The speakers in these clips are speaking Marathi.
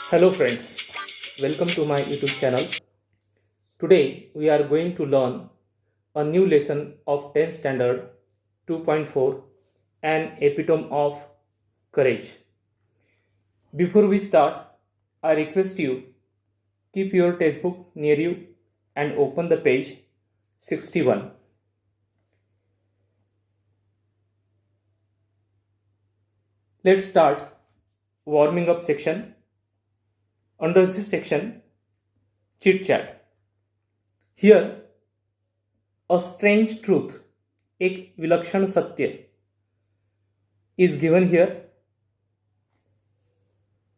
Hello friends, welcome to my YouTube channel. Today we are going to learn a new lesson of 10th standard 2.4, an epitome of courage. Before we start, I request you keep your textbook near you and open the page 61. Let's start warming up section. Under this section, chit chat. Here, a strange truth, एक विलक्षण सत्य, is given here.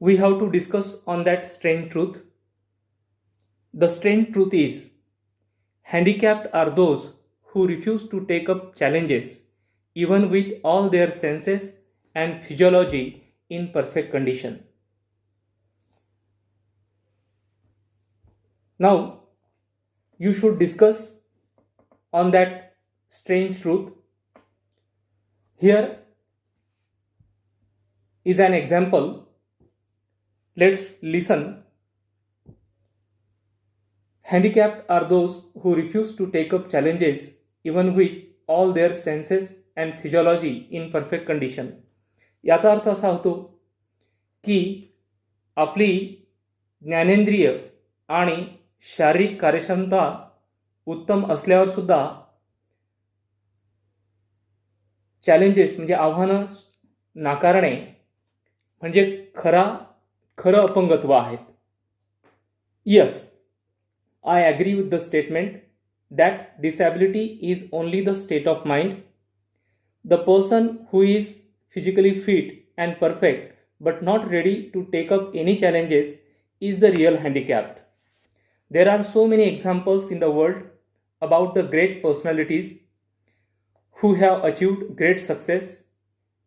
We have to discuss on that strange truth. The strange truth is, handicapped are those who refuse to take up challenges even with all their senses and physiology in perfect condition. Now, you should discuss on that strange truth. Here is an example. Let's listen. Handicapped are those who refuse to take up challenges even with all their senses and physiology in perfect condition. याचा अर्थ असा होतो की आपली ज्ञानेंद्रिय आणि शारीरिक कार्यक्षमता उत्तम असल्यावर सुद्धा चॅलेंजेस म्हणजे आव्हानं नाकारणे म्हणजे खरं अपंगत्व आहेत. Yes, I agree with the statement that disability is only the state of mind. The person who is physically fit and perfect but not ready to take up any challenges is the real handicapped. There are so many examples in the world about the great personalities who have achieved great success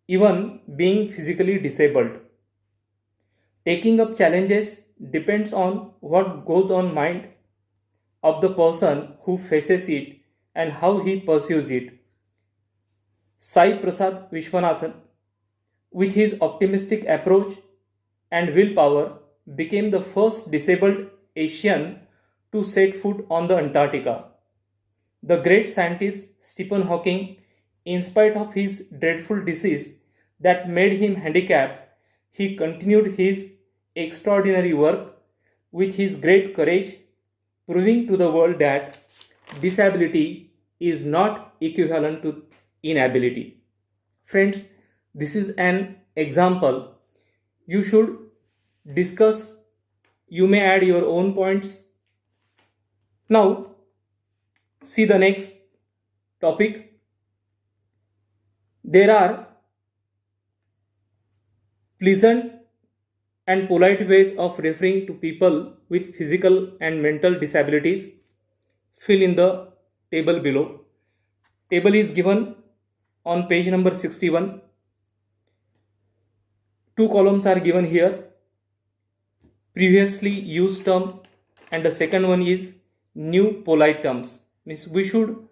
even being physically disabled. Taking up challenges depends on what goes on mind of the person who faces it and how he pursues it. Sai Prasad Vishwanathan, with his optimistic approach and willpower, became the first disabled Asian to set foot on the Antarctica. The great scientist Stephen Hawking, in spite of his dreadful disease that made him handicapped, he continued his extraordinary work with his great courage, proving to the world that disability is not equivalent to inability. Friends, this is an example. You should discuss. You may add your own points. Now, see the next topic. There are pleasant and polite ways of referring to people with physical and mental disabilities. Fill in the table below. Table is given on page number 61. Two columns are given here. Previously used term and the second one is new polite terms. Means we should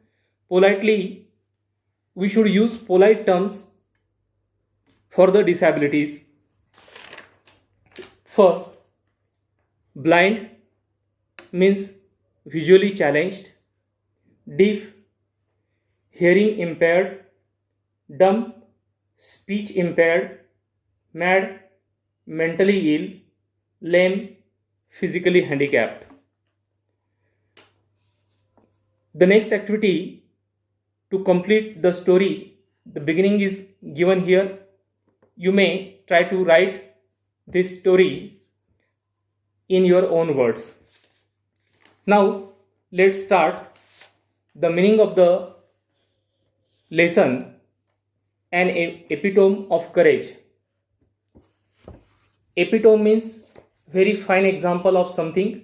use polite terms for the disabilities. First, blind means visually challenged, deaf, hearing impaired, dumb, speech impaired, mad, mentally ill, lame, physically handicapped. The next activity to complete the story, the beginning is given here. You may try to write this story in your own words. Now, let's start the meaning of the lesson, an epitome of courage. Epitome means very fine example of something.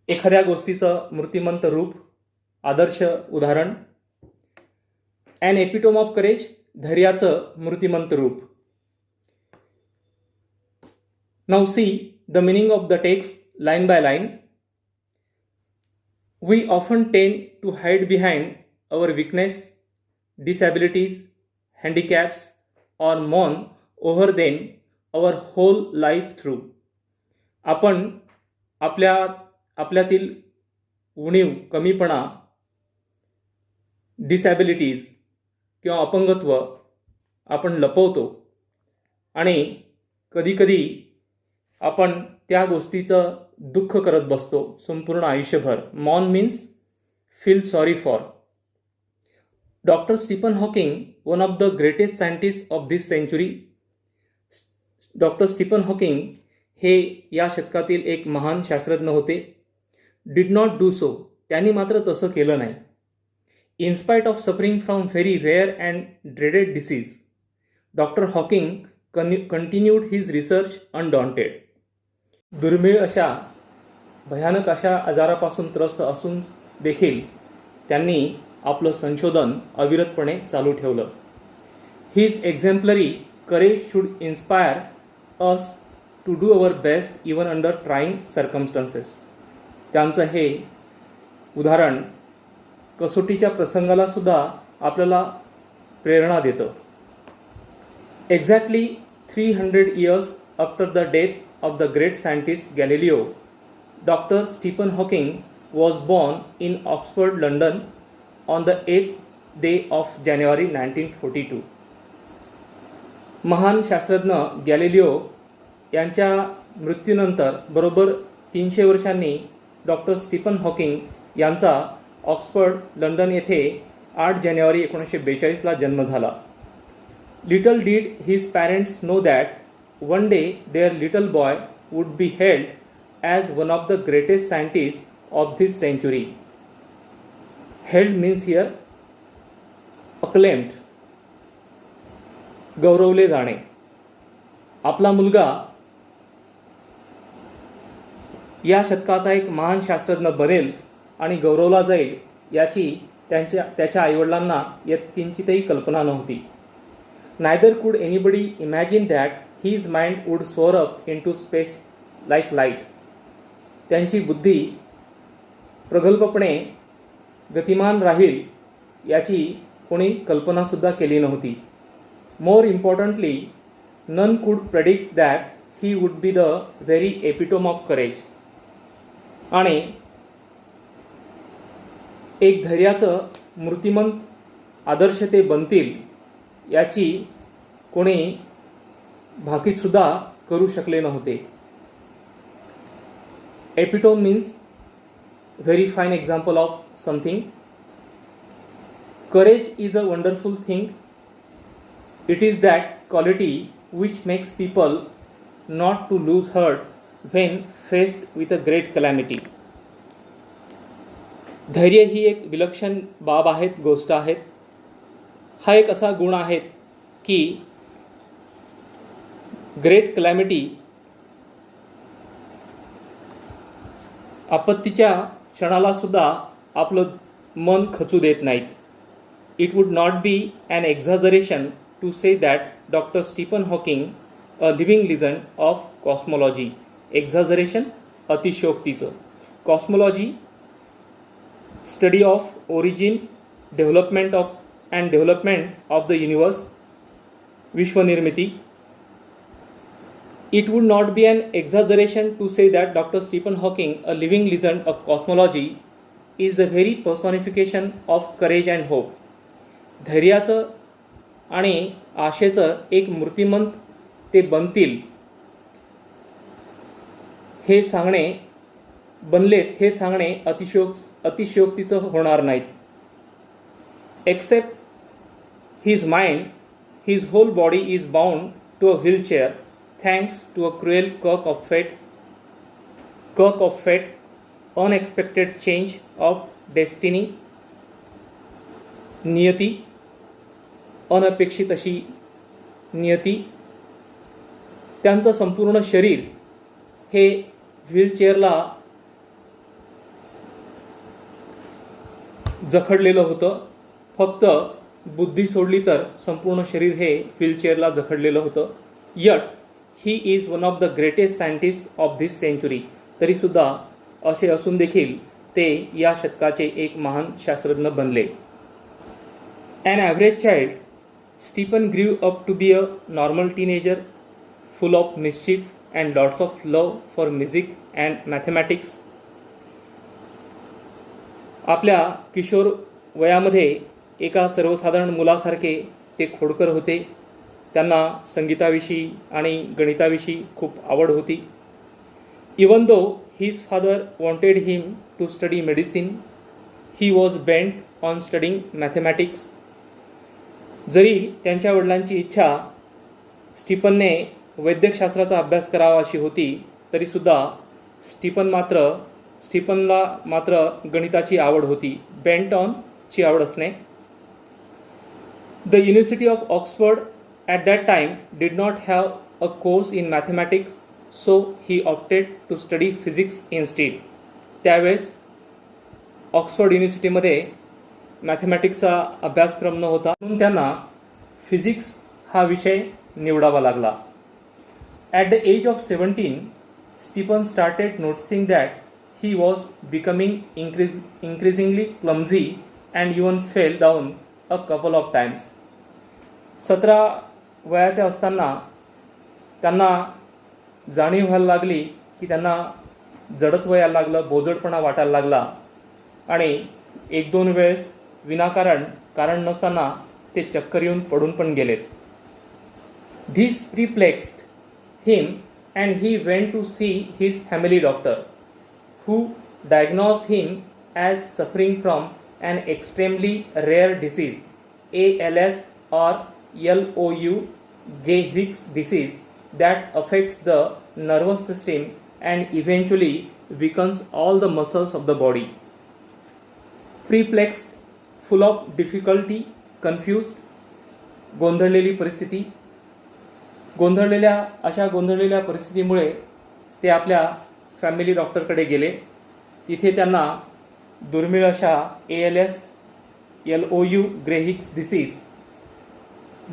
एखाद्या गोष्टीचं मूर्तिमंत रूप, आदर्श उदाहरण. An epitome of courage, धैर्याचं मूर्तिमंत रूप. Now see the meaning of the text line by line. We often tend to hide behind our weakness, disabilities, handicaps, or mourn over them our whole life through. आपण आपल्यातील उणीव, कमीपणा, डिसॅबिलिटीज किंवा अपंगत्व आपण लपवतो आणि कधीकधी आपण त्या गोष्टीचं दुःख करत बसतो संपूर्ण आयुष्यभर. Mourn means feel sorry for. Doctor Stephen Hawking, one of the greatest scientist of this century. Doctor Stephen Hawking हे या शतकातील एक महान शास्त्रज्ञ होते. Did not do so. त्यांनी मात्र तसं केलं नाही. In spite of suffering from very rare and dreaded disease, doctor Hawking continued his research undaunted. दुर्मिळ अशा, भयानक अशा आजारापासून त्रस्त असून देखील त्यांनी आपलं संशोधन अविरतपणे चालू ठेवलं. His exemplary courage should inspire us to do our best even under trying circumstances. त्यांचं हे उदाहरण कसोटीच्या प्रसंगाला सुद्धा आपल्याला प्रेरणा देतं. Exactly 300 years after the death of the great scientist Galileo, doctor Stephen Hawking was born in Oxford, London on the 8th day of January 1942. महान शास्त्रज्ञ गॅलिलिओ यांच्या मृत्यूनंतर बरोबर 300 वर्षांनी डॉक्टर स्टीफन हॉकिंग यांचा ऑक्सफर्ड, लंडन येथे 8 जानेवारी 1942ला जन्म झाला. Little did his parents know that one day their little boy would be hailed as one of the greatest scientist of this century. Hailed means here acclaimed, गौरवले जाणे. आपला मुलगा या शतकाचा एक महान शास्त्रज्ञ बनेल आणि गौरवला जाईल याची त्याच्या आईवडिलांना यत्किंचितही कल्पना नव्हती. Neither could anybody imagine that his mind would soar up into space like light. त्यांची बुद्धी प्रगल्भपणे गतिमान राहील याची कोणी कल्पनासुद्धा केली नव्हती. मोर इम्पॉर्टंटली, नन कुड predict that he would be the very epitome of courage. आणि एक धैर्याचं मूर्तिमंत आदर्श ते बनतील याची कोणी भाकीतसुद्धा करू शकले नव्हते. Epitome means very fine example of something. Courage is a wonderful thing. It is that quality which makes people not to lose heart when faced with a great calamity. धैर्य ही एक विलक्षण बाब आहेत, गोष्ट आहेत. हा एक असा गुण आहे की ग्रेट कलॅमिटी, आपत्तीच्या क्षणाला सुद्धा आपलं मन खचू देत नाहीत. It would not be an exaggeration to say that Dr. Stephen Hawking, a living legend of cosmology. Exaggeration, अतिशयोक्तीचं. Cosmology, study of origin, development of the universe, विश्वनिर्मिती. It would not be an exaggeration to say that Dr. Stephen Hawking, a living legend of cosmology, is the very personification of courage and hope. धैर्याचं आणि आशेचं एक मूर्तिमंत ते बनतील हे सांगणे, बनलेत हे सांगणे अतिशयोक्तीचं होणार नाहीत. Except his mind, his whole body is bound to a wheelchair thanks to a cruel quirk of fate, unexpected change of destiny, नियती, अनपेक्षित अशी नियती. त्यांचं संपूर्ण शरीर हे व्हीलचेअरला जखडलेलं होतं. फक्त बुद्धी सोडली तर संपूर्ण शरीर हे व्हीलचेअरला जखडलेलं होतं. Yet he is one of the greatest scientist of this century. तरीसुद्धा असे असून देखील ते या शतकाचे एक महान शास्त्रज्ञ बनले. An average child, Stephen grew up to be a normal teenager, full of mischief and lots of love for music and mathematics. आपल्या किशोर वयामध्ये एका सर्वसाधारण मुलासारखे ते खोडकर होते. त्यांना संगीताविषयी आणि गणिताविषयी खूप आवड होती. Even though his father wanted him to study medicine, he was bent on studying mathematics. जरी त्यांच्या वडिलांची इच्छा स्टीफनने वैद्यकशास्त्राचा अभ्यास करावा अशी होती, तरीसुद्धा स्टीफनला मात्र गणिताची आवड होती. बेंट ऑन ची आवड असणे. The university of Oxford at that time did not have a course in mathematics, so he opted to study physics instead. त्यावेळेस ऑक्सफर्ड युनिव्हर्सिटीमध्ये मॅथमॅटिक्सचा अभ्यासक्रम न होता, म्हणून त्यांना फिजिक्स हा विषय निवडावा लागला. At the age of 17, Stephen started noticing that he was becoming increasingly clumsy and even fell down a couple of times. 17 वयाच्या असताना त्यांना जाणीव व्हायला लागली की त्यांना जडत्व यायला लागलं, बोजडपणा वाटायला लागला आणि 1-2 वेळेस कारण नसताना ते चक्कर येऊन पडून पण गेलेत. This perplexed him and he went to see his family doctor, who diagnosed him as suffering from an extremely rare disease, ALS or LOU, Gehrigs disease, that affects the nervous system and eventually weakens all the muscles of the body. Perplexed, full of difficulty, confused, अशा गोंधळलेल्या परिस्थितीमुळे ते आपल्या फॅमिली डॉक्टरकडे गेले. तिथे त्यांना दुर्मिळ अशा ALS LOU ग्रेहिग्स डिसीज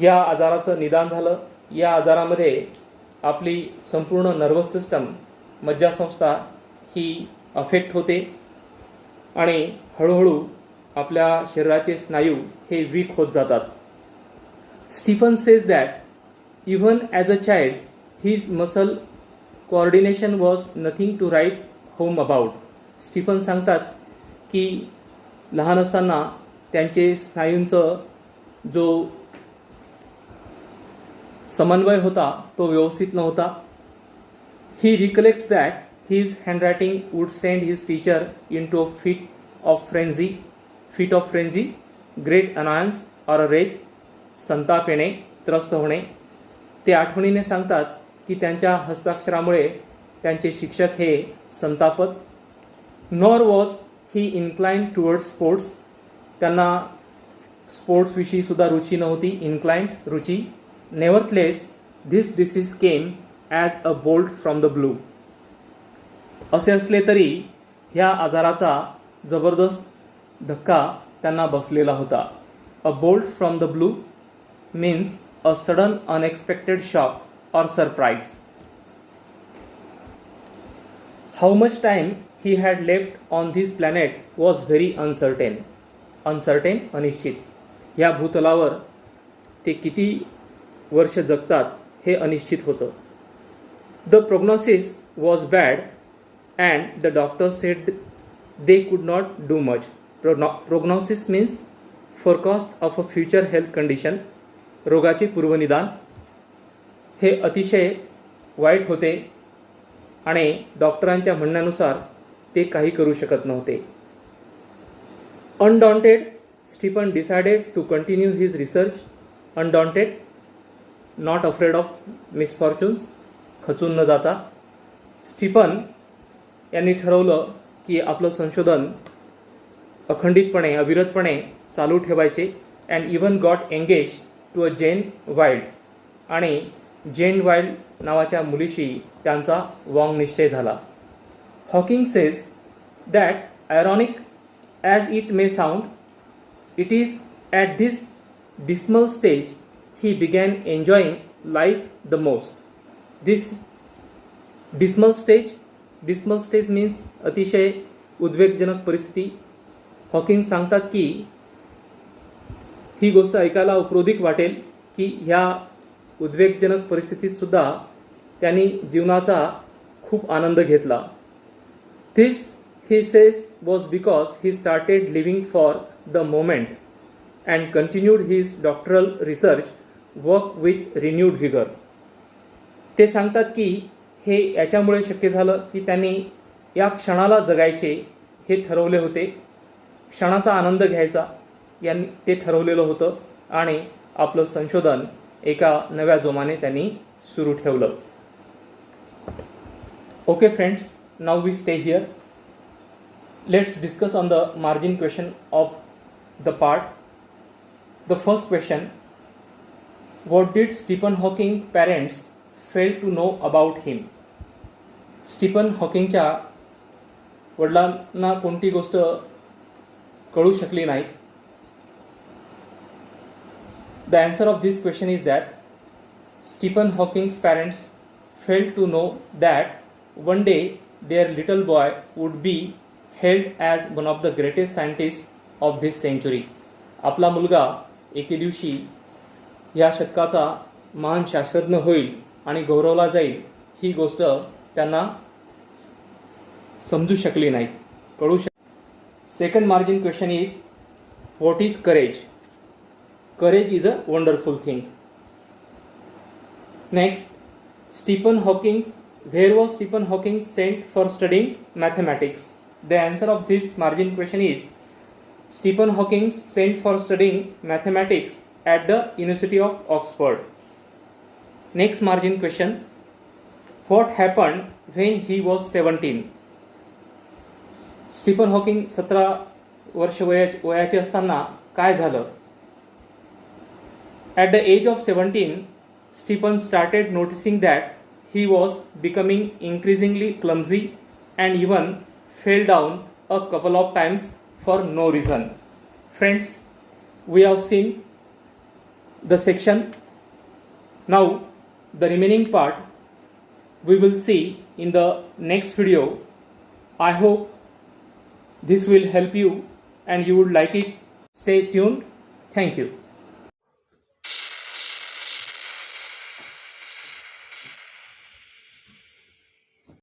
या आजाराचं निदान झालं. या आजारामध्ये आपली संपूर्ण नर्वस सिस्टम, मज्जासंस्था ही अफेक्ट होते आणि हळूहळू आपल्या शरीराचे स्नायू हे वीक होत जातात. Stephen says that even as a child his muscle coordination was nothing to write home about. Stephen सांगतात की लहान असताना त्यांचे स्नायूंचं जो समन्वय होता तो व्यवस्थित नव्हता. He recollects that his handwriting would send his teacher into a fit of frenzy, great annoyance or a rage, संताप येणे, त्रस्त होणे. ते आठवणीने सांगतात की त्यांच्या हस्ताक्षरामुळे त्यांचे शिक्षक हे संतापत. Nor was he inclined towards sports. त्यांना स्पोर्ट्सविषयी सुद्धा रुची नव्हती. इन्क्लाइंड रुची. Nevertheless this disease came as a bolt from the blue. असे असले तरी ह्या आजाराचा जबरदस्त धक्का त्यांना बसलेला होता. अ bolt from the blue means a sudden unexpected shock or surprise. How much time he had left on this planet was very uncertain. अनिश्चित. ह्या भूतलावर ते किती वर्ष जगतात हे अनिश्चित होतं. The prognosis was bad and the doctor said they could not do much. Prognosis means forecast of a future health condition. रोगाचे पूर्वनिदान. हे अतिशय वाईट होते आणि डॉक्टरांच्या म्हणण्यानुसार ते काही करू शकत नव्हते. Undaunted, Stephen decided to continue his research. Undaunted, not afraid of misfortunes, खचून न जाता. स्टीफन यांनी ठरवलं की आपलं संशोधन अखंडितपणे, अविरतपणे चालू ठेवायचे. And even got engage to a Jane Wilde. आणि जेन वाईल्ड नावाच्या मुलीशी त्यांचा वांग निश्चय झाला. Hawking says that ironic as it may sound, it is at this dismal stage he began enjoying life the most. This dismal stage means अतिशय उद्वेगजनक परिस्थिती. हॉकिंग सांगतात की ही गोष्ट ऐकायला उपरोधिक वाटेल की ह्या उद्वेगजनक परिस्थितीत सुद्धा त्यांनी जीवनाचा खूप आनंद घेतला. This he says was because he started living for the moment and continued his doctoral research work with renewed vigor. ते सांगतात की हे याच्यामुळे शक्य झालं की त्यांनी या क्षणाला जगायचे हे ठरवले होते, क्षणाचा आनंद घ्यायचा यांनी ते ठरवलेलं होतं आणि आपलं संशोधन एका नव्या जोमाने त्यांनी सुरू ठेवलं. Okay friends, now we stay here. Let's discuss on the margin question of the part. The first question: what did Stephen Hawking parents fail to know about him? Stephen हॉकिंगच्या वडिलांना कोणती गोष्ट कळू शकली नाही. The answer of this question is that Stephen Hawking's parents failed to know that one day their little boy would be held as one of the greatest scientists of this century. आपला मुलगा एके दिवशी या शतकाचा महान शास्त्रज्ञ होईल आणि गौरवला जाईल ही गोष्ट त्यांना समजू शकली नाही, कळू second margin question is what is courage? Courage is a wonderful thing. Next, Stephen Hawking, where was Stephen Hawking sent for studying mathematics? The answer of this margin question is Stephen Hawking sent for studying mathematics at the University of Oxford. Next margin question: what happened when he was 17? Stephen Hawking 17 वर्ष वयाचे असताना काय झालं? At the age of 17, Stephen started noticing that he was becoming increasingly clumsy and even fell down a couple of times for no reason. Friends, we have seen the section. Now the remaining part we will see in the next video. I hope this will help you and you would like it. Stay tuned. Thank you.